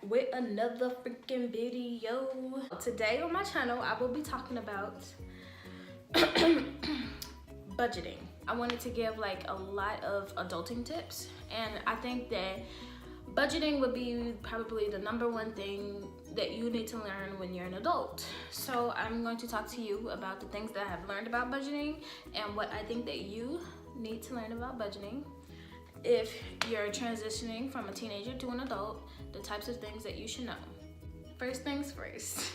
with another freaking video. Today on my channel, I will be talking about budgeting. I wanted to give like a lot of adulting tips, and I think that budgeting would be probably the #1 thing that you need to learn when you're an adult. So I'm going to talk to you about the things that I have learned about budgeting and what I think that you need to learn about budgeting. If you're transitioning from a teenager to an adult, the types of things that you should know. First things first,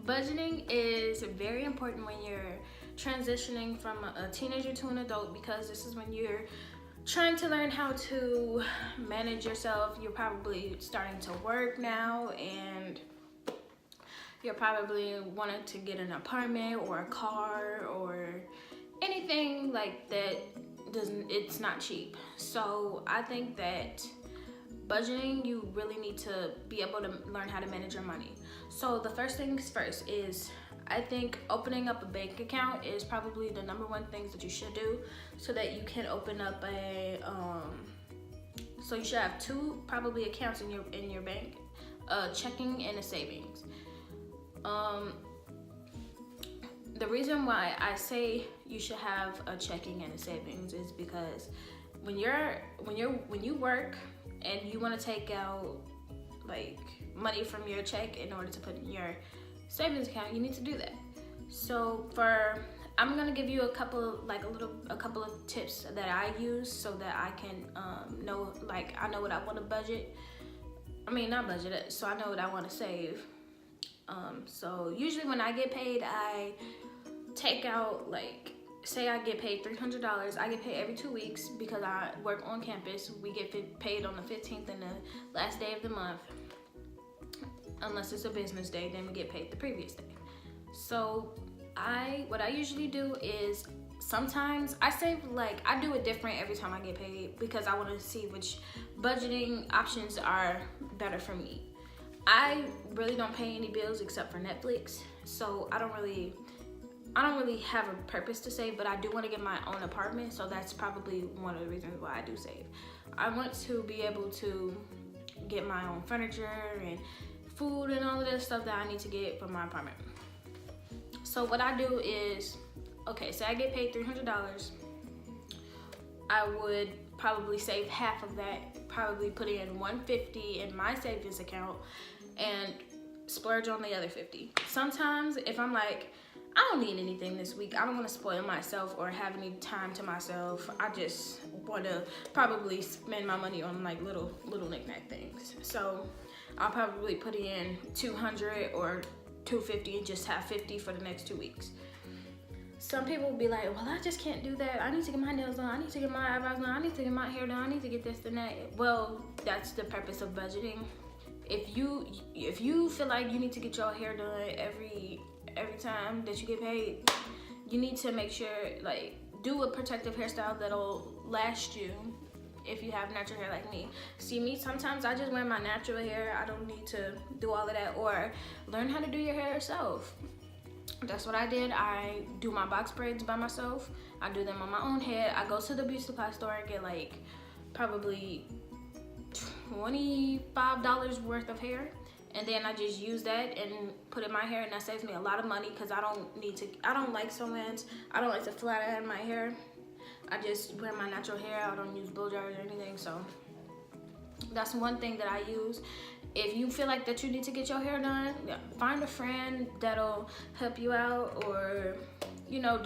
budgeting is very important when you're transitioning from a teenager to an adult, because this is when you're trying to learn how to manage yourself. You're probably starting to work now, and you're probably wanting to get an apartment or a car or anything like that. It's not cheap. So I think that budgeting, you really need to be able to learn how to manage your money. So the first things first is, I think opening up a bank account is probably the #1 things that you should do, so that you can open up a so you should have 2 probably accounts in your bank, a checking and a savings. The reason why I say you should have a checking and a savings is because when you work and you want to take out like money from your check in order to put in your savings account, you need to do that. So I'm gonna give you a couple of tips that I use so that I can know, like, I know what I want to budget. I mean, not budget it, so I know what I want to save. So usually when I get paid, I take out, like, say I get paid $300. I get paid every 2 weeks because I work on campus. We get paid on the 15th and the last day of the month. Unless it's a business day, then we get paid the previous day. So what I usually do is, sometimes I save, like, I do it different every time I get paid because I want to see which budgeting options are better for me. I really don't pay any bills except for Netflix, so I don't really have a purpose to save, but I do want to get my own apartment, so that's probably one of the reasons why I do save. I want to be able to get my own furniture and food and all of this stuff that I need to get for my apartment. So what I do is, okay, say I get paid $300, I would probably save half of that, probably put in $150 in my savings account and splurge on the other $50. Sometimes if I'm like, I don't need anything this week, I don't want to spoil myself or have any time to myself, I just want to probably spend my money on like little knick-knack things. So I'll probably put in $200 or $250 and just have $50 for the next 2 weeks. Some people will be like, well, I just can't do that. I need to get my nails done. I need to get my eyebrows done. I need to get my hair done. I need to get this and that. Well, that's the purpose of budgeting. If you feel like you need to get your hair done every time that you get paid, you need to make sure, like, do a protective hairstyle that'll last you. If you have natural hair like me. See, me, sometimes I just wear my natural hair. I don't need to do all of that, or learn how to do your hair yourself. That's what I did. I do my box braids by myself. I do them on my own head. I go to the beauty supply store and get like probably $25 worth of hair, and then I just use that and put in my hair, and that saves me a lot of money because I don't like sew-ins. I don't like to flat iron my hair. I just wear my natural hair. I don't use blow dryers or anything. So that's one thing that I use. If you feel like that you need to get your hair done, find a friend that'll help you out, or, you know,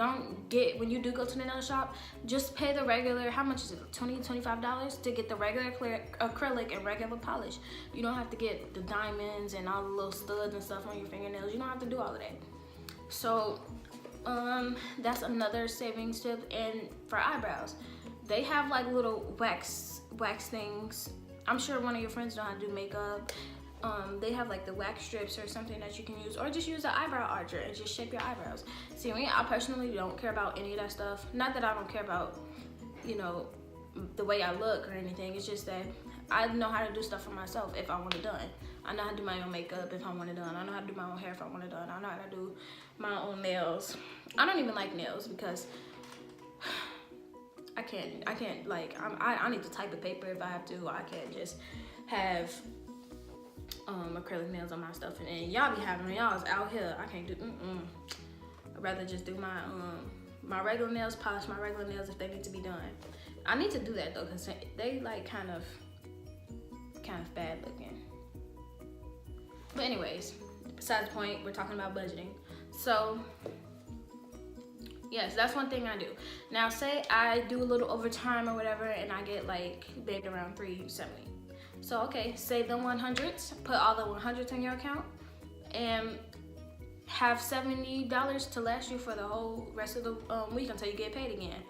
when you do go to the nail shop, just pay the regular, how much is it, $20, $25 to get the regular acrylic and regular polish. You don't have to get the diamonds and all the little studs and stuff on your fingernails. You don't have to do all of that. So that's another savings tip. And for eyebrows, they have like little wax things. I'm sure one of your friends know how to do makeup. They have like the wax strips or something that you can use, or just use an eyebrow archer and just shape your eyebrows. See, me, I personally don't care about any of that stuff. Not that I don't care about, you know, the way I look or anything. It's just that I know how to do stuff for myself if I want it done. I know how to do my own makeup if I want it done. I know how to do my own hair if I want it done. I know how to do my own nails. I don't even like nails because I can't like, I need the type of paper if I have to. I can't just have acrylic nails on my stuff, and then y'all be having y'all's out here. I can't do. I'd rather just do my my regular nails, polish my regular nails if they need to be done. I need to do that though, cause they like kind of bad looking. But anyways, besides the point, we're talking about budgeting. So yes, that's one thing I do. Now say I do a little overtime or whatever and I get like maybe around $370. So okay, save the 100s, put all the 100s in your account, and have $70 to last you for the whole rest of the week until you get paid again.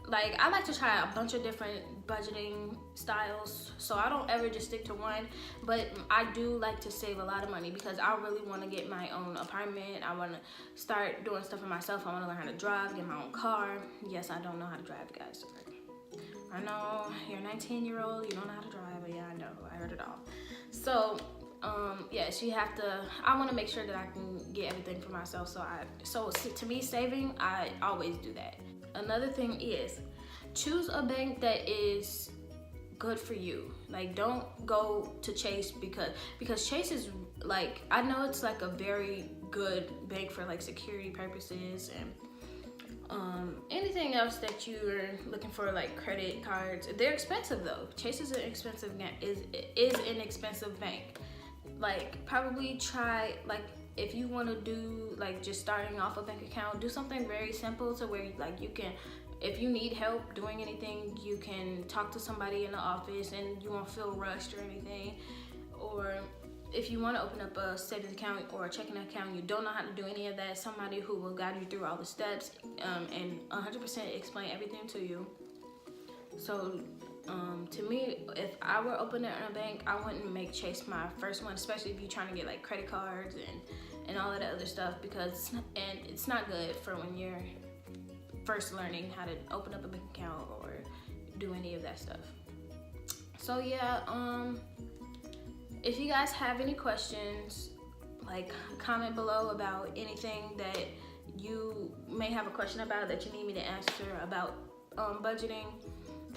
Like, I like to try a bunch of different budgeting styles, so I don't ever just stick to one, but I do like to save a lot of money because I really want to get my own apartment. I want to start doing stuff for myself. I want to learn how to drive, get my own car. Yes, I don't know how to drive, guys. I know you're a 19-year-old, you don't know how to drive, but yeah, I know, I heard it all. So yes, you have to, I want to make sure that I can get everything for myself. So to me, saving, I always do that. Another thing is choose a bank that is good for you. Like, don't go to Chase because Chase is like, I know it's like a very good bank for like security purposes and anything else that you're looking for, like credit cards. They're expensive though. Chase is an expensive is an expensive bank. Like, probably try, like, if you want to do like just starting off a bank account, do something very simple to where like you can, if you need help doing anything, you can talk to somebody in the office and you won't feel rushed or anything. Or if you want to open up a savings account or a checking account, you don't know how to do any of that, somebody who will guide you through all the steps and 100% explain everything to you. So to me, if I were opening a bank, I wouldn't make Chase my first one, especially if you're trying to get like credit cards and all of that other stuff, because it's not good for when you're first learning how to open up a bank account or do any of that stuff. So yeah, if you guys have any questions, like comment below about anything that you may have a question about that you need me to answer about budgeting,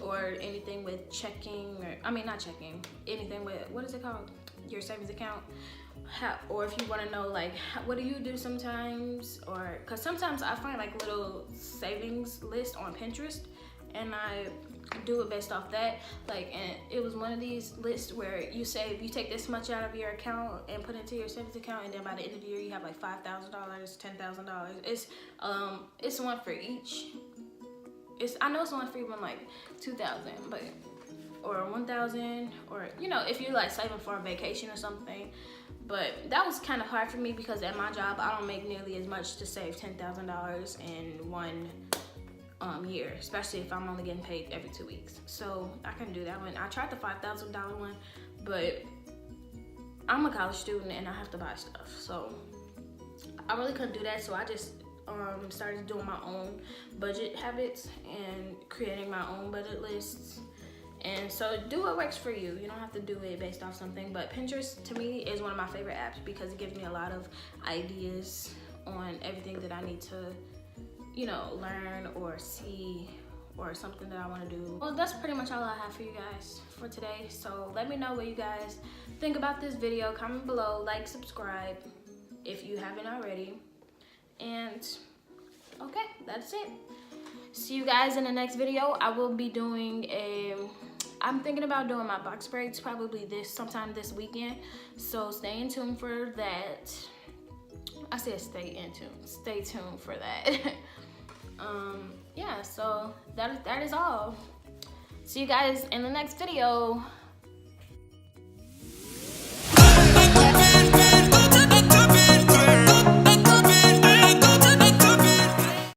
or anything with checking, or I mean not checking, anything with, what is it called, your savings account. Or if you want to know like what do you do sometimes, or because sometimes I find like little savings list on Pinterest and I do it based off that, like, and it was one of these lists where you take this much out of your account and put it into your savings account, and then by the end of the year you have like $5,000, $10,000. It's one for each. I know it's one for even like 2,000, but or 1,000, or you know, if you're like saving for a vacation or something. But that was kind of hard for me because at my job I don't make nearly as much to save $10,000 in one year, especially if I'm only getting paid every 2 weeks. So I couldn't do that one. I tried the $5,000 one, but I'm a college student and I have to buy stuff, so I really couldn't do that. So I just started doing my own budget habits and creating my own budget lists. And so do what works for you. You don't have to do it based off something, but Pinterest to me is one of my favorite apps because it gives me a lot of ideas on everything that I need to, you know, learn or see, or something that I want to do. Well, that's pretty much all I have for you guys for today. So let me know what you guys think about this video. Comment below, like, subscribe if you haven't already. And okay, that's it. See you guys in the next video. I will be doing I'm thinking about doing my box braids probably sometime this weekend. So stay in tune for that. I said stay tuned for that. Yeah, so that is all. See you guys in the next video.